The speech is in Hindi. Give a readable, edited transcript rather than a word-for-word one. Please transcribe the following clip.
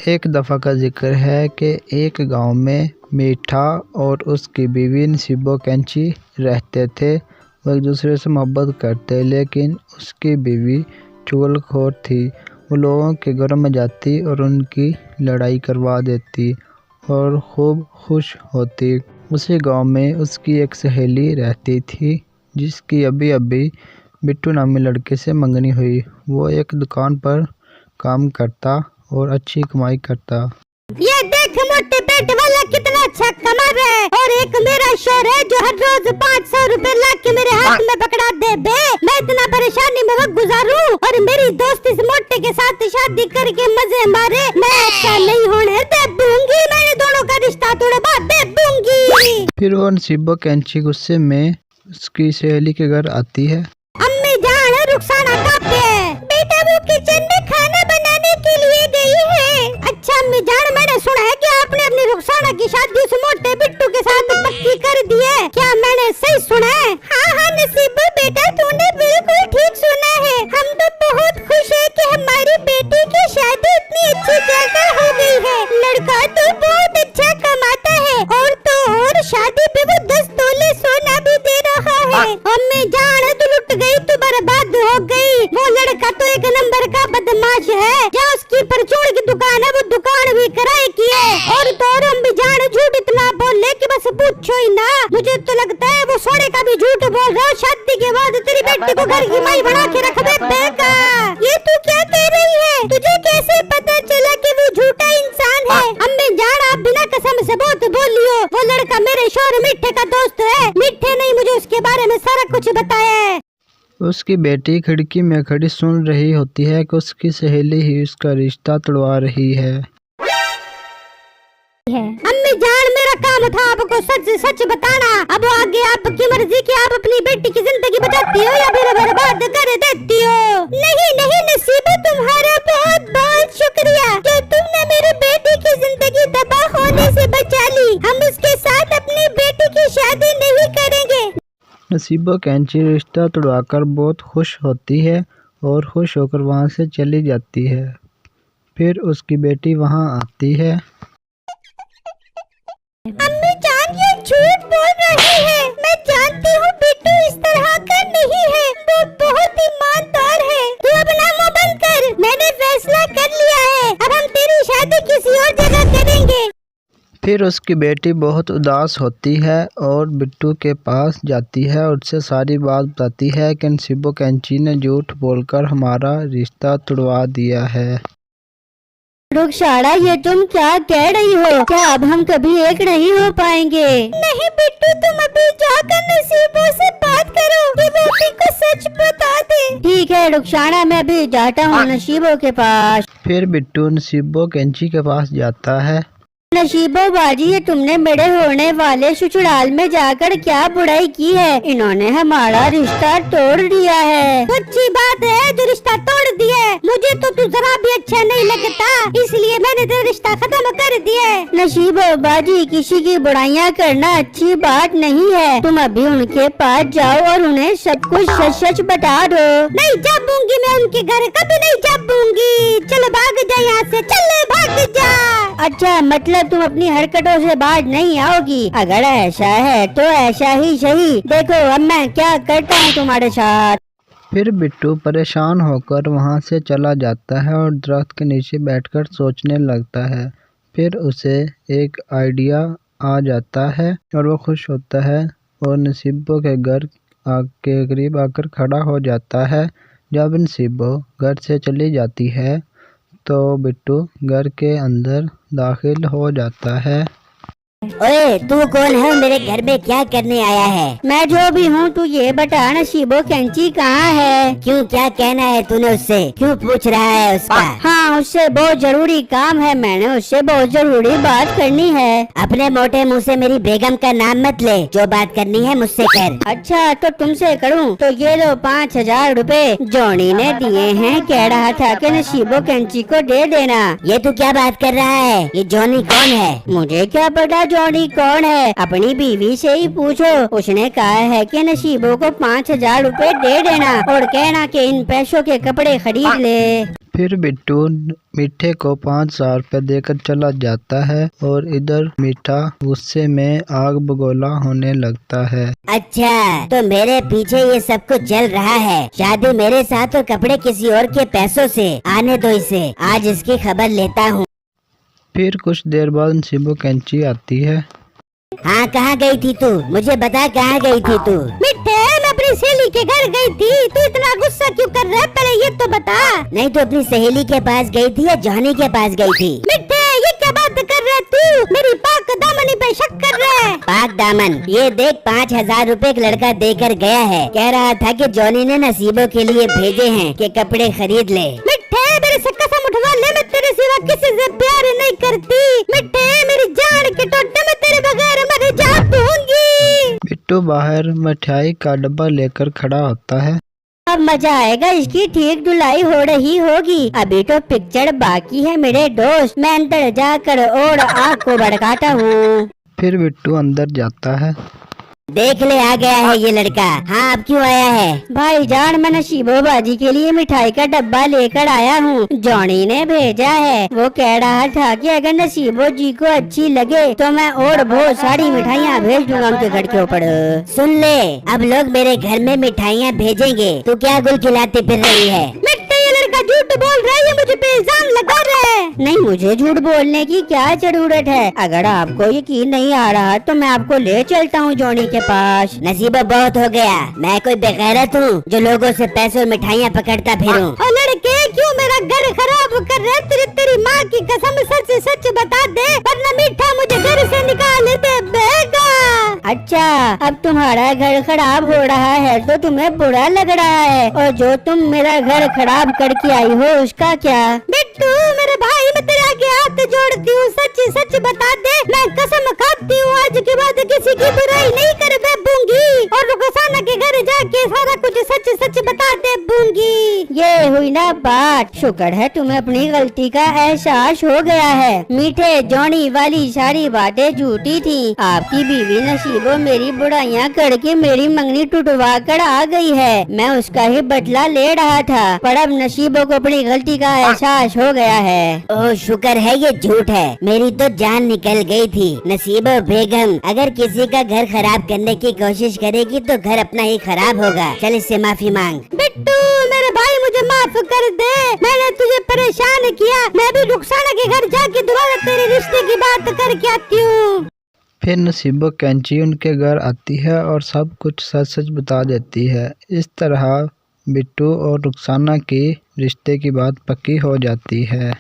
एक दफ़ा का जिक्र है कि एक गांव में मीठा और उसकी बीवी नसीबो कैंची रहते थे। वो एक दूसरे से मोहब्बत करते, लेकिन उसकी बीवी चुगलखोर थी। वो लोगों के घरों में जाती और उनकी लड़ाई करवा देती और खूब खुश होती। उसी गांव में उसकी एक सहेली रहती थी जिसकी अभी अभी बिट्टू नामी लड़के से मंगनी हुई। वो एक दुकान पर काम करता और अच्छी कमाई करता। ये देख मोटे पेट वाला कितना अच्छा कमा रहा है, और एक मेरा शोर है जो हर रोज 500 रुपए ला के मेरे हाथ में पकड़ा दे बे। मैं इतना परेशानी में वक्त गुजारूं और मेरी दोस्त इस मोटे के साथ शादी करके मजे मारे। मैं ऐसा नहीं होने दे दूंगी, मैंने दोनों का रिश्ता तोड़वा दे दूंगी। फिर वो नसीबो कैंची गुस्से में उसकी सहेली के घर आती है। अम्मी जान रुखसाना कब है? बेटा वो किचन में खाना बनाने के लिए गई है। अच्छा अम्मी जान, मैंने सुना है कि आपने अपनी रुखसाना की शादी उस मोटे बिट्टू के साथ पक्की कर दी है, क्या मैंने सही सुना है? हाँ हाँ नसीबो बेटा, तूने बिल्कुल ठीक सुना है। हम तो बहुत खुश है कि हमारी बेटी की शादी इतनी अच्छी जगह हो गई है। लड़का तो बहुत अच्छा कमाता है, और तो और शादी पे वो 10 तोले सोना भी दे रहा है। अम्मी जान तू लुट गई, तू बर्बाद हो गई। वो लड़का तो एक नंबर का बदमाश है। जहाँ उसकी परचून की दुकान है वो दुकान भी किराए की है। और तो और अम्मी जान झूठ इतना बोले कि बस पूछो ही ना। मुझे तो लगता है वो सोने का भी झूठ बोल रहा है। शादी के बाद तेरी बेटी को घर की माई बना के रख दे बेका। ये तू क्या कह रही है? तुझे कैसे पता चला कि वो झूठा इंसान है? अम्मी जान आप बिना कसम से बहुत बोली हो। वो लड़का मेरे शोर मिठे का दोस्त है। मिठे नहीं मुझे उसके बारे में सारा कुछ बताया है। उसकी बेटी खिड़की में खड़ी सुन रही होती है कि उसकी सहेली ही उसका रिश्ता तोड़वा रही है। अम्मी जान मेरा काम था आपको सच सच बताना। अब आगे आपकी मर्जी कि आप अपनी बेटी की जिंदगी बचाती हो या फिर बर्बाद कर देती हो। नहीं नहीं नसीबो, तुम्हारा बहुत बहुत शुक्रिया कि तुमने मेरी बेटी की जिंदगी तबाह होने से बचा ली। हम उसके साथ अपनी बेटी की शादी नहीं करेंगे। नसीबो कैंची रिश्ता तोड़वाकर बहुत खुश होती है और खुश होकर वहाँ से चली जाती है। फिर उसकी बेटी वहाँ आती है। अम्मी जान ये झूठ बोल रही है। मैं जानती हूँ बिट्टू इस तरह का नहीं है, वो बहुत ईमानदार है। तू अपना मुंह बंद कर, मैंने फैसला कर लिया है। अब हम तेरी शादी किसी और जगह करेंगे। फिर उसकी बेटी बहुत उदास होती है और बिट्टू के पास जाती है और उससे सारी बात बताती है कि नसीबो कैंची ने झूठ बोलकर हमारा रिश्ता तोड़वा दिया है। रुखसाना ये तुम क्या कह रही हो? क्या अब हम कभी एक नहीं हो पाएंगे? नहीं बिट्टू, तुम अभी जाकर नसीबो से बात करो कि बेटी को सच बता दे। ठीक है रुखसाना, मैं अभी जाता हूँ नसीबो के पास। फिर बिट्टू नसीबो कैंची के पास जाता है। नसीबो बाजी, ये तुमने मेरे होने वाले ससुराल में जाकर क्या बुराई की है? इन्होंने हमारा रिश्ता तोड़ दिया है। अच्छी बात है जो रिश्ता तोड़ दिया है। मुझे तो तू जरा भी अच्छा नहीं लगता, इसलिए मैंने तेरा रिश्ता खत्म कर दिया है। नसीबो बाजी, किसी की बुराइयां करना अच्छी बात नहीं है। तुम अभी उनके पास जाओ और उन्हें सब कुछ सच सच बता दो। नहीं जाऊंगी मैं उनके घर, कभी नहीं जाऊंगी। चल भाग जा यहाँ से, चल भाग जा। अच्छा मतलब तुम अपनी हरकतों से बाहर नहीं आओगी? अगर ऐसा है तो ऐसा ही सही। देखो अब मैं क्या करता हूँ तुम्हारे साथ। फिर बिट्टू परेशान होकर वहाँ से चला जाता है और दरख्त के नीचे बैठकर सोचने लगता है। फिर उसे एक आइडिया आ जाता है और वो खुश होता है और नसीबो के घर के करीब आकर खड़ा हो जाता है। जब नसीबो घर से चली जाती है तो बिट्टू घर के अंदर दाखिल हो जाता है। ओए तू कौन है? मेरे घर में क्या करने आया है? मैं जो भी हूँ तू ये बता, नसीबो कैंची कहाँ है? क्यों, क्या कहना है तूने उससे? क्यों पूछ रहा है उसका? हाँ उससे बहुत जरूरी काम है, मैंने उससे बहुत जरूरी बात करनी है। अपने मोटे मुँह से मेरी बेगम का नाम मत ले, जो बात करनी है मुझसे कर। अच्छा तो तुमसे करूँ तो ये लो 5000 रुपए जोनी ने दिए हैं, कह रहा था कि नसीबो कैंची को दे देना। ये तू क्या बात कर रहा है? ये जोनी कौन है? मुझे क्या पता जोनी कौन है, अपनी बीवी से ही पूछो। उसने कहा है कि नसीबो को 5000 रुपए दे देना और कहना कि इन पैसों के कपड़े खरीद ले। फिर बिट्टू मीठे को 5,000 रुपये देकर चला जाता है और इधर मीठा गुस्से में आग बगोला होने लगता है। अच्छा, तो मेरे पीछे ये सब कुछ चल रहा है। शादी मेरे साथ और कपड़े किसी और के पैसों से। आने दो इसे, आज इसकी खबर लेता हूँ। फिर कुछ देर बाद नसीबो कैंची आती है। हाँ, कहाँ गई थी तू? मुझे बता, कहाँ गई थी तू? मिठे, मैं अपनी सहेली के घर गई थी। तू इतना गुस्सा क्यों कर रहा है, पहले ये तो बता। नहीं तो अपनी सहेली के पास गई थी या जॉनी के पास गई थी? मिठे, ये क्या बात कर रहा है तू? मेरी पाक दामनी पे शक कर रहा है। पाक दामन, ये देख 5,000 रुपए एक लड़का देकर गया है। कह रहा था कि जॉनी ने नसीबों के लिए भेजे हैं कि कपड़े खरीद ले। मिठे, मेरे से कसम उठवा ले, मैं तेरे सिवा किसी से प्यार नहीं करती। मिठे, मेरी जान के टोटे में तेरे बगैर मर जाऊंगी। बिट्टू बाहर मिठाई का डब्बा लेकर खड़ा होता है। अब मजा आएगा, इसकी ठीक धुलाई हो रही होगी। अभी तो पिक्चर बाकी है मेरे दोस्त। मैं अंदर जाकर और आग को भड़काता हूँ। फिर बिट्टू अंदर जाता है। देख ले, आ गया है ये लड़का। हाँ, अब क्यों आया है? भाईजान, मैं नसीबो बाजी के लिए मिठाई का डब्बा लेकर आया हूँ। जॉनी ने भेजा है। वो कह रहा था कि अगर नसीबो जी को अच्छी लगे तो मैं और बहुत सारी मिठाइयाँ भेज दूंगा उनके घर के ऊपर। सुन ले, अब लोग मेरे घर में मिठाइयाँ भेजेंगे। तू क्या गुल खिलाती फिर रही है? लड़का झूठ बोल रहा है, ये मुझे पे इल्जाम लगा रहा है। नहीं, मुझे झूठ बोलने की क्या जरूरत है? अगर आपको यकीन नहीं आ रहा तो मैं आपको ले चलता हूँ जॉनी के पास। नसीबा, बहुत हो गया। मैं कोई बेगैरत हूँ जो लोगों से पैसे और मिठाइयाँ पकड़ता फिरूं। और लड़के, क्यों मेरा घर खराब कर रहे? तेरी माँ की कसम, सच सच बता दे वरना मीठा मुझे घर से निकाल देगा। अच्छा, अब तुम्हारा घर खराब हो रहा है तो तुम्हें बुरा लग रहा है, और जो तुम मेरा घर खराब करके आई हो उसका क्या? बिट्टू, मेरे भाई, मैं तेरे आगे हाथ जोड़ती हूँ, सच सच बता दे। मैं कसम खाती हूँ आज के बाद किसी की बुराई नहीं कर बैठूंगी और रुखसाना के घर जाके सारा कुछ सच सच बता दे दूंगी। ये हुई ना बात। शुक्र है तुम्हें अपनी गलती का एहसास हो गया है। मीठे, जॉनी वाली सारी बातें झूठी थी। आपकी बीवी नसीबो मेरी बुराइयां करके मेरी मंगनी टुटवा कर आ गई है। मैं उसका ही बदला ले रहा था, पर अब नसीबो को अपनी गलती का एहसास हो गया है। ओह, शुक्र है ये झूठ है। मेरी तो जान निकल गई थी। नसीबो बेगम अगर किसी का घर खराब करने की कोशिश करेगी तो घर अपना ही खराब होगा। चल इससे माफी मांग। बिट्टू, मेरे भाई, मुझे माफ कर दे। मैंने तुझे परेशान किया। मैं भी रुखसाना के घर जाके दोबारा तेरे रिश्ते की बात करके आती हूँ। फिर नसीबो कैंची उनके घर आती है और सब कुछ सच सच बता देती है। इस तरह बिट्टू और रुखसाना की रिश्ते की बात पक्की हो जाती है।